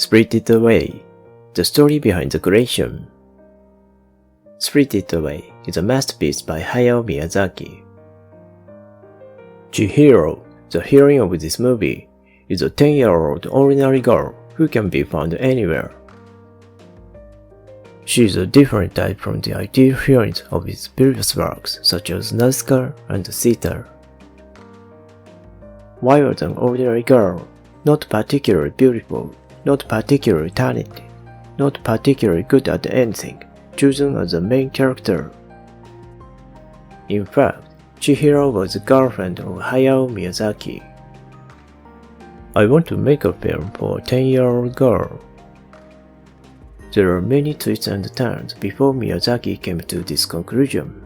Spirited Away, the story behind the creation. Spirited Away is a masterpiece by Hayao Miyazaki. Chihiro, the heroine of this movie, is a 10-year-old ordinary girl who can be found anywhere. She is a different type from the ideal heroines of his previous works such as Nazca and Sita. While an ordinary girl, not particularly beautiful, not particularly talented, not particularly good at anything, chosen as the main character. In fact, Chihiro was the girlfriend of Hayao Miyazaki. I want to make a film for a 10-year-old girl. There are many twists and turns before Miyazaki came to this conclusion.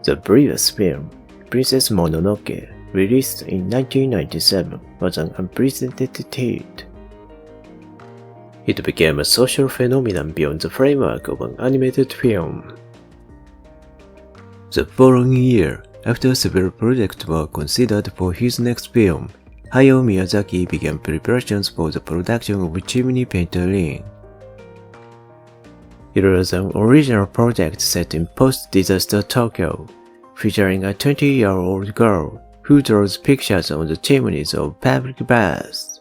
The previous film, Princess Mononoke, released in 1997, was an unprecedented hit. It became a social phenomenon beyond the framework of an animated film. The following year, after several projects were considered for his next film, Hayao Miyazaki began preparations for the production of Chimney Painter Ring. It was an original project set in post-disaster Tokyo, featuring a 20-year-old girl who draws pictures on the chimneys of public baths.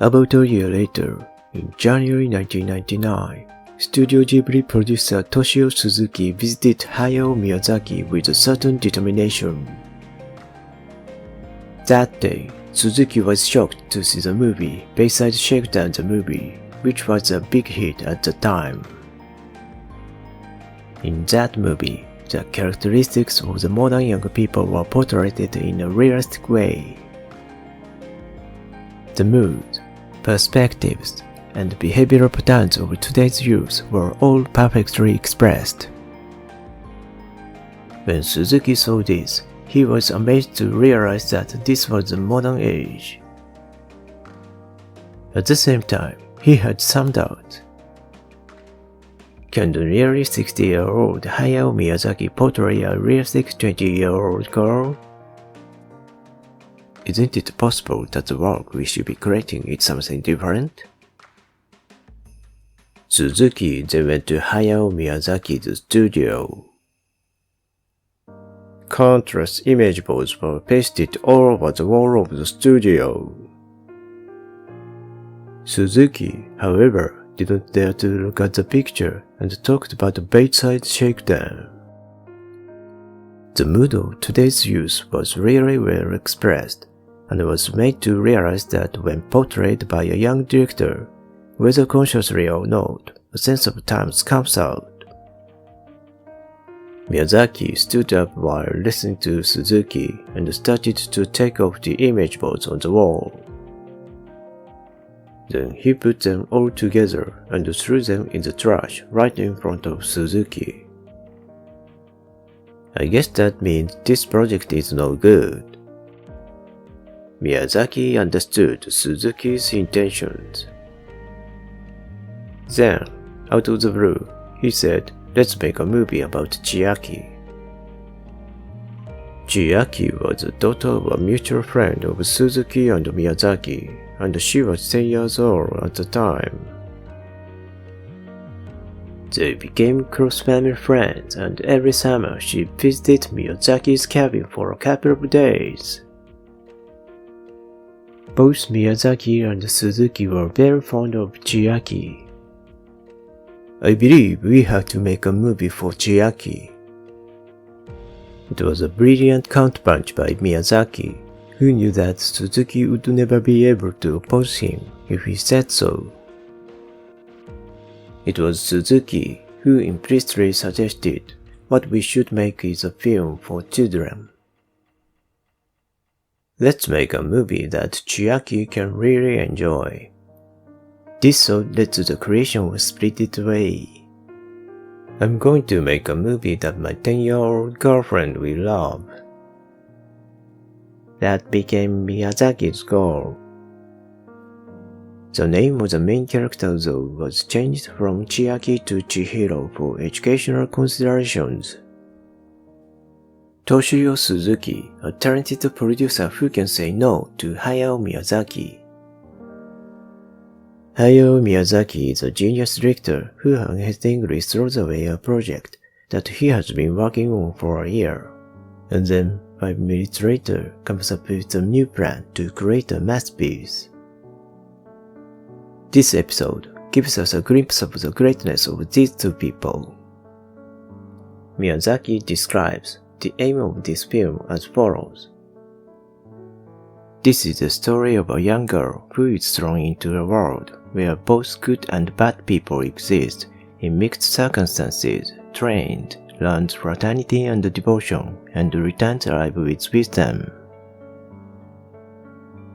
About a year later, in January 1999, Studio Ghibli producer Toshio Suzuki visited Hayao Miyazaki with a certain determination. That day, Suzuki was shocked to see the movie Bayside Shakedown the Movie, which was a big hit at the time. In that movie, the characteristics of the modern young people were portrayed in a realistic way. The mood, perspectives, and behavioral patterns of today's youth were all perfectly expressed. When Suzuki saw this, he was amazed to realize that this was the modern age. At the same time, he had some doubt. Can the nearly 60-year-old Hayao Miyazaki portray a realistic 20-year-old girl? Isn't it possible that the work we should be creating is something different? Suzuki then went to Hayao Miyazaki's studio. Countless image boards were pasted all over the wall of the studio. Suzuki, however, didn't dare to look at the picture and talked about the Bayside Shakedown. The mood of today's youth was really well expressed, and was made to realize that when portrayed by a young director, whether consciously or not, a sense of time comes out. Miyazaki stood up while listening to Suzuki and started to take off the image boards on the wall. Then he put them all together and threw them in the trash right in front of Suzuki. I guess that means this project is no good. Miyazaki understood Suzuki's intentions. Then, out of the blue, he said, "Let's make a movie about Chiaki." Chiaki was the daughter of a mutual friend of Suzuki and Miyazaki, and she was 10 years old at the time. They became close family friends, and every summer she visited Miyazaki's cabin for a couple of days. Both Miyazaki and Suzuki were very fond of Chiaki. I believe we have to make a movie for Chiaki. It was a brilliant counterpunch by Miyazaki, who knew that Suzuki would never be able to oppose him if he said so. It was Suzuki who implicitly suggested what we should make is a film for children. Let's make a movie that Chiaki can really enjoy. This thought led to the creation of Spirited Away. I'm going to make a movie that my 10-year-old girlfriend will love. That became Miyazaki's goal. The name of the main character though was changed from Chiaki to Chihiro for educational considerations. Toshio Suzuki, a talented producer who can say no to Hayao Miyazaki, Hayao Miyazaki is a genius director who unhesitatingly throws away a project that he has been working on for a year, and then 5 minutes later comes up with a new plan to create a masterpiece. This episode gives us a glimpse of the greatness of these two people. Miyazaki describes the aim of this film as follows. This is the story of a young girl who is thrown into a world where both good and bad people exist in mixed circumstances, trained, learns fraternity and devotion, and returns alive with wisdom.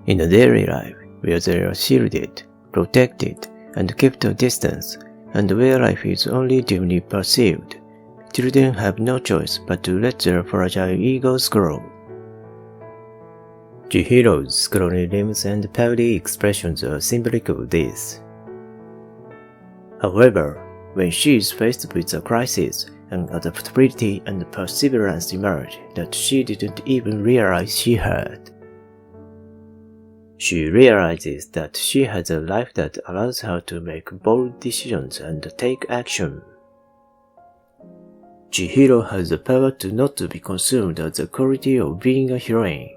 In a daily life where they are shielded, protected, and kept a distance, and where life is only dimly perceived, children have no choice but to let their fragile egos grow. Chihiro's scrawny limbs and pouty expressions are symbolic of this. However, when she is faced with a crisis, an adaptability and perseverance emerge that she didn't even realize she had. She realizes that she has a life that allows her to make bold decisions and take action. Chihiro has the power to not to be consumed as the quality of being a heroine.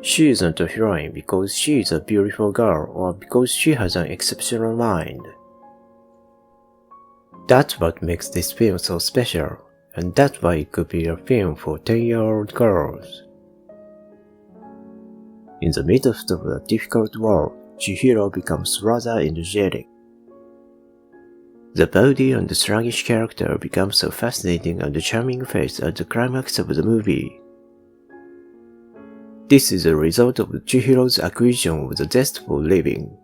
She isn't a heroine because she is a beautiful girl or because she has an exceptional mind. That's what makes this film so special, and that's why it could be a film for 10-year-old girls. In the midst of a difficult world, Chihiro becomes rather energetic. The body and the sluggish character becomes a fascinating and charming face at the climax of the movie. This is a result of Chihiro's acquisition of the zest for living.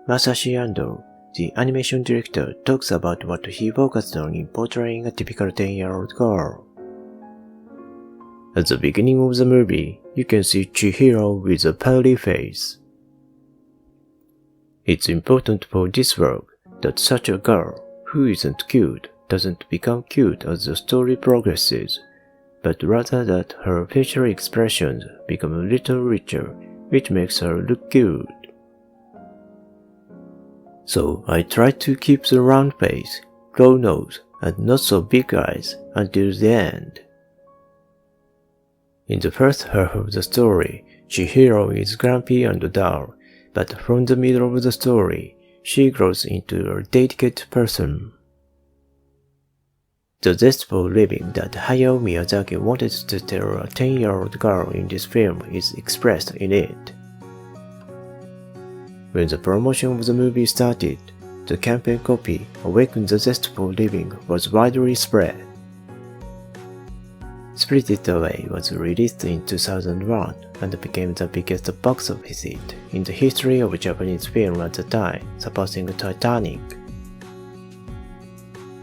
Masashi Ando, the animation director, talks about what he focused on in portraying a typical 10-year-old girl. At the beginning of the movie, you can see Chihiro with a pouty face. It's important for this work that such a girl who isn't cute doesn't become cute as the story progresses, but rather that her facial expressions become a little richer, which makes her look good. So I tried to keep the round face, low nose, and not so big eyes until the end. In the first half of the story, Chihiro is grumpy and dull, but from the middle of the story, she grows into a dedicated person. The zest for living that Hayao Miyazaki wanted to tell a 10-year-old girl in this film is expressed in it. When the promotion of the movie started, the campaign copy, Awaken the Zest for Living, was widely spread. Spirited Away was released in 2001 and became the biggest box office hit in the history of Japanese film at the time, surpassing Titanic.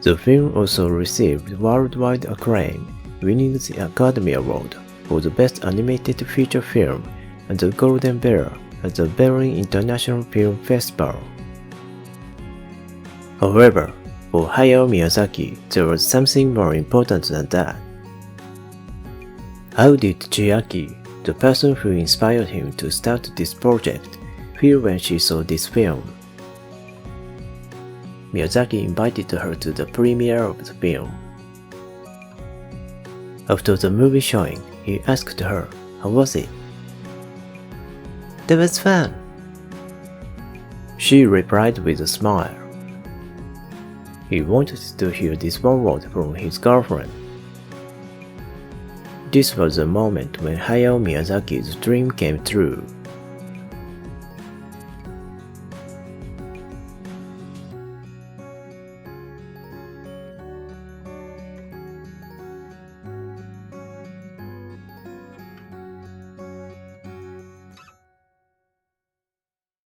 The film also received worldwide acclaim, winning the Academy Award for the Best Animated Feature Film and the Golden Bear at the Berlin International Film Festival. However, for Hayao Miyazaki, there was something more important than that. How did Chiaki, the person who inspired him to start this project, feel when she saw this film? Miyazaki invited her to the premiere of the film. After the movie showing, he asked her, "How was it?" "That was fun," she replied with a smile. He wanted to hear this one word from his girlfriend. This was the moment when Hayao Miyazaki's dream came true.